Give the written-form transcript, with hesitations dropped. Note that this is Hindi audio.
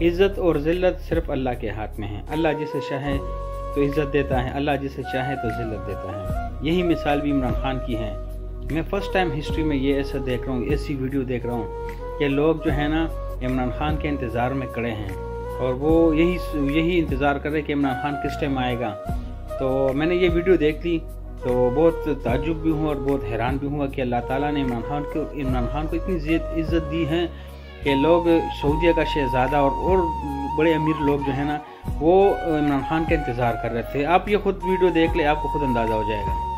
इज़्ज़त और ज़िल्लत सिर्फ अल्लाह के हाथ में है। अल्लाह जिसे चाहे तो इज़्ज़त देता है, अल्लाह जिसे चाहे तो ज़िल्लत देता है। यही मिसाल भी इमरान खान की है। मैं फ़र्स्ट टाइम हिस्ट्री में ये ऐसा देख रहा हूँ, ऐसी वीडियो देख रहा हूँ कि लोग जो है ना इमरान खान के इंतज़ार में खड़े हैं और वो यही इंतज़ार कर रहे हैं कि इमरान खान किस टाइम आएगा। तो मैंने ये वीडियो देख ली तो बहुत ताज्जुब भी हुआ और बहुत हैरान भी हुआ कि अल्लाह ताला ने इमरान खान को इतनी इज़्ज़त दी है कि लोग सऊदीया का शहज़ादा और बड़े अमीर लोग जो है ना वो इमरान खान का इंतज़ार कर रहे थे। आप ये खुद वीडियो देख ले, आपको खुद अंदाज़ा हो जाएगा।